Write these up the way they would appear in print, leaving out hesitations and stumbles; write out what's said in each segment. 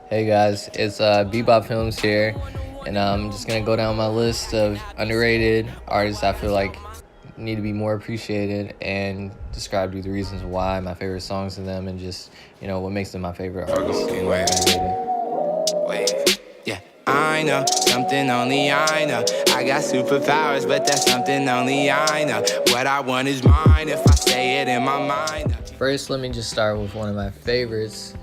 Hey guys, it's Bebop Films here, and I'm just gonna go down my list of underrated artists I feel like need to be more appreciated, and describe to you the reasons why, my favorite songs of them, and just what makes them my favorite artists and why they're underrated. Wait, yeah, I know something only I know. I got superpowers, but that's something only I know. What I want is mine if I say it in my mind. First, let me just start with one of my favorites.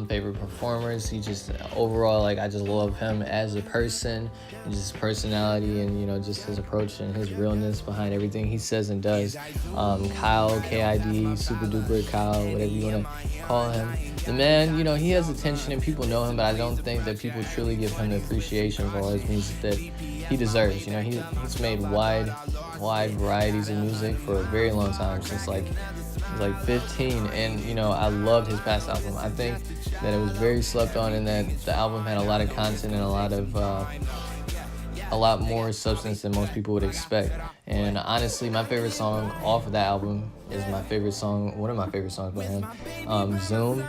Favorite performers. He just overall, like, I just love him as a person, and just his personality, and just his approach and his realness behind everything he says and does. Kyle, KID, Super Duper Kyle, whatever you want to call him. The man, he has attention and people know him, but I don't think that people truly give him the appreciation for all his music that he deserves. He's made wide varieties of music for a very long time, since like 15, and I loved his past album. I think that it was very slept on, and that the album had a lot of content and a lot more substance than most people would expect. And honestly, my favorite song off of that album is one of my favorite songs by him, Zoom.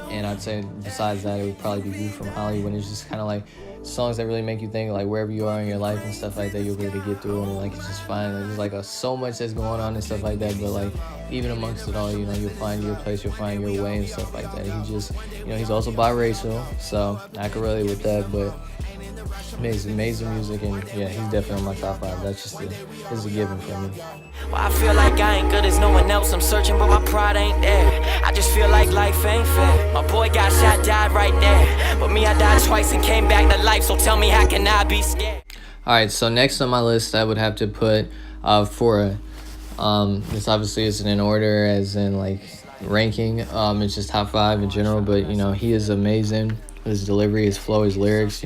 And I'd say besides that, it would probably be View from Hollywood. It's just kind of like songs that really make you think, like, wherever you are in your life and stuff like that, you'll be able to get through, and like it's just fine. There's like so much that's going on and stuff like that, but like even amongst it all, you'll find your place, you'll find your way and stuff like that. He just, he's also biracial, so I can relate with that. But amazing music, and yeah, he's definitely on my top 5. That's just a given for me. Well, I feel like I ain't good as no one else. I'm searching, but my pride ain't there. I just feel like life ain't fair. My boy got shot, died right there. But me, I died twice and came back to life. So tell me, how can I be scared? Alright, so next on my list, I would have to put Fora. This obviously isn't in order as in like ranking. It's just top 5 in general, but he is amazing. His delivery, his flow, his lyrics,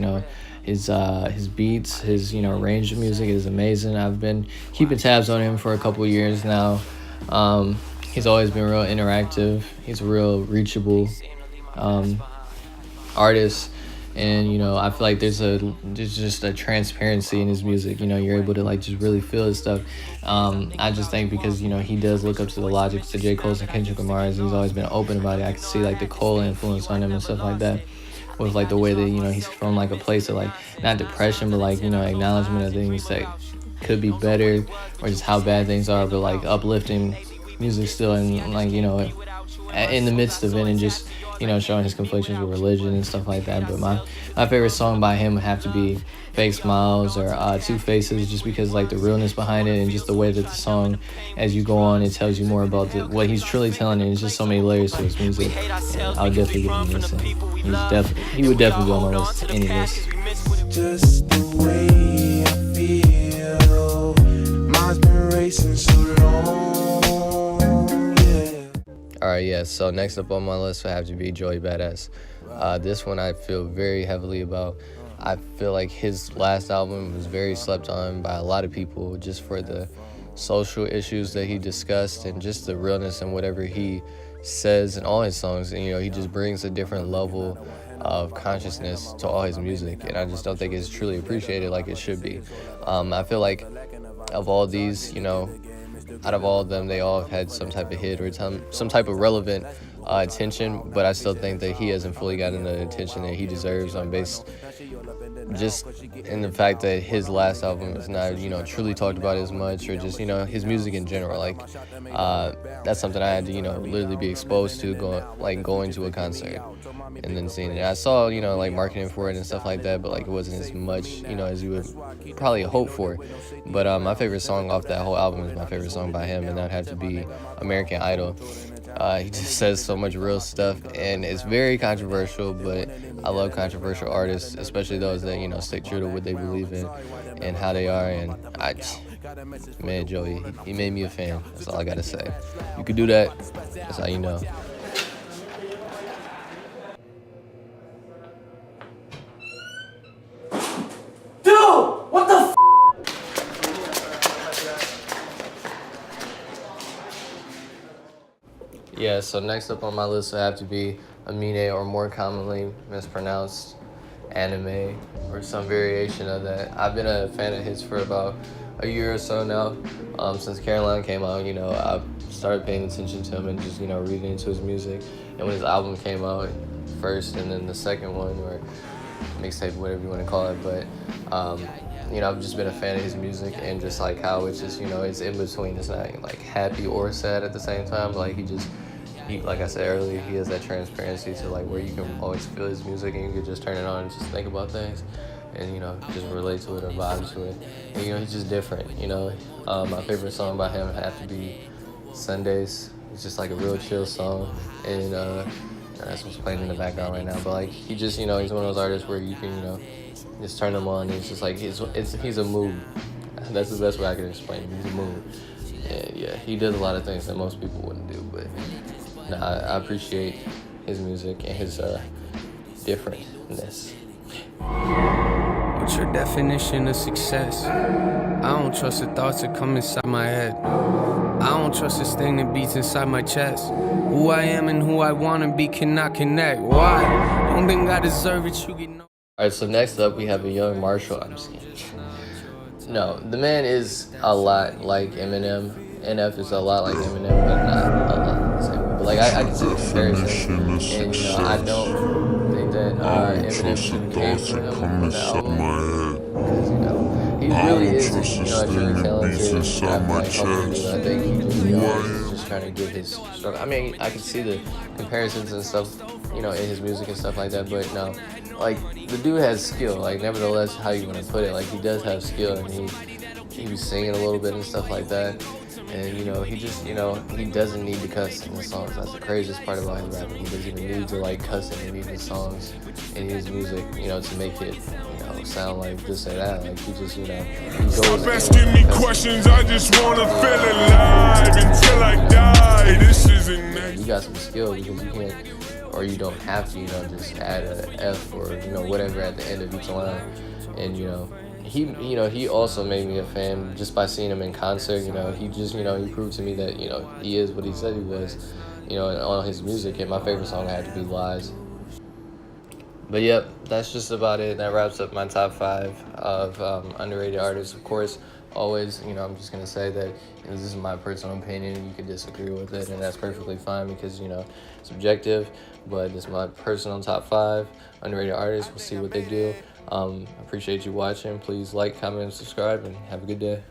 his beats, his range of music is amazing. I've been keeping tabs on him for a couple years now. He's always been real interactive. He's a real reachable artist, and I feel like there's just a transparency in his music. You're able to like just really feel his stuff. I just think because he does look up to the Logic, to J. Cole's and Kendrick Lamar's, and he's always been open about it. I can see like the Cole influence on him and stuff like that, with like the way that he's from like a place of like not depression, but like acknowledgement of things that could be better, or just how bad things are, but like uplifting music still, and like in the midst of it, and just showing his conflictions with religion and stuff like that. But my favorite song by him would have to be Fake Smiles, or Two Faces, just because like the realness behind it, and just the way that the song, as you go on, it tells you more about what he's truly telling, and it's just so many layers to his music. And I would definitely give him a listen. He would definitely be on my list, any list. Just the way I feel. Mine's been racing so long. Yeah. Alright, yeah, so next up on my list would have to be Joey Badass. This one I feel very heavily about. I feel like his last album was very slept on by a lot of people, just for the social issues that he discussed, and just the realness in whatever he says in all his songs. And he just brings a different level of consciousness to all his music, and I just don't think it's truly appreciated like it should be. I feel like of all these, out of all of them, they all have had some type of hit or some type of relevant attention, but I still think that he hasn't fully gotten the attention that he deserves, based just in the fact that his last album is not truly talked about as much, or just his music in general. Like that's something I had to literally be exposed to, going to a concert and then seeing it. I saw like marketing for it and stuff like that, but like it wasn't as much as you would probably hope for. But my favorite song off that whole album is my favorite song by him, and that'd have to be American Idol. He just says so much real stuff, and it's very controversial, but I love controversial artists, especially those that stick true to what they believe in and how they are. And man, Joey, he made me a fan. That's all I gotta say. You could do that. That's how you know. Yeah, so next up on my list would have to be Amine, or more commonly mispronounced Anime, or some variation of that. I've been a fan of his for about a year or so now. Since Caroline came out, I started paying attention to him and just, reading into his music. And when his album came out, first, and then the second one, or mixtape, whatever you want to call it. But I've just been a fan of his music, and just like how it's just, it's in between. It's not like happy or sad at the same time. Like he, like I said earlier, he has that transparency to like where you can always feel his music, and you can just turn it on and just think about things, and just relate to it or vibe to it. And he's just different. My favorite song by him have to be Sundays. It's just like a real chill song, and that's what's playing in the background right now. But like he just, he's one of those artists where you can, just turn him on. And it's just like he's a mood. That's the best way I can explain him. He's a mood. And yeah, he does a lot of things that most people wouldn't do. But I appreciate his music and his differentness. What's your definition of success? I don't trust the thoughts that come inside my head. I don't trust this thing that beats inside my chest. Who I am and who I wanna be cannot connect. Why? Don't think I deserve it, you get no. Alright, so next up we have a young Marshall. I'm just kidding. No, the man is a lot like Eminem. NF is a lot like Eminem, but not a lot the same way. But like I can see the comparison, and I don't think that Eminem should have came from him on the album, because he really is a truly talented rapper. I think he just is just trying to give his struggle. I mean, I can see the comparisons and stuff, in his music and stuff like that. But no, like the dude has skill. Like nevertheless, how you want to put it, like he does have skill, and he was singing a little bit and stuff like that. And he just he doesn't need to cuss in the songs. That's the craziest part about his rapping. He doesn't even need to like cuss in any of his songs, any of his music, to make it sound like this or that. Like he just he goes. Stop asking me questions. I just wanna feel alive until I die. This isn't. You got some skill, because you can't, or you don't have to, just add an F or whatever at the end of each line. And he also made me a fan just by seeing him in concert. He just he proved to me that he is what he said he was, on his music. And my favorite song had to be Lies. But yep, that's just about it. That wraps up my top 5 of underrated artists. Of course, always, I'm just gonna say that this is my personal opinion. You could disagree with it, and that's perfectly fine, because it's subjective. But it's my personal top 5 underrated artists. We'll see what they do. Appreciate you watching. Please like, comment, and subscribe, and have a good day.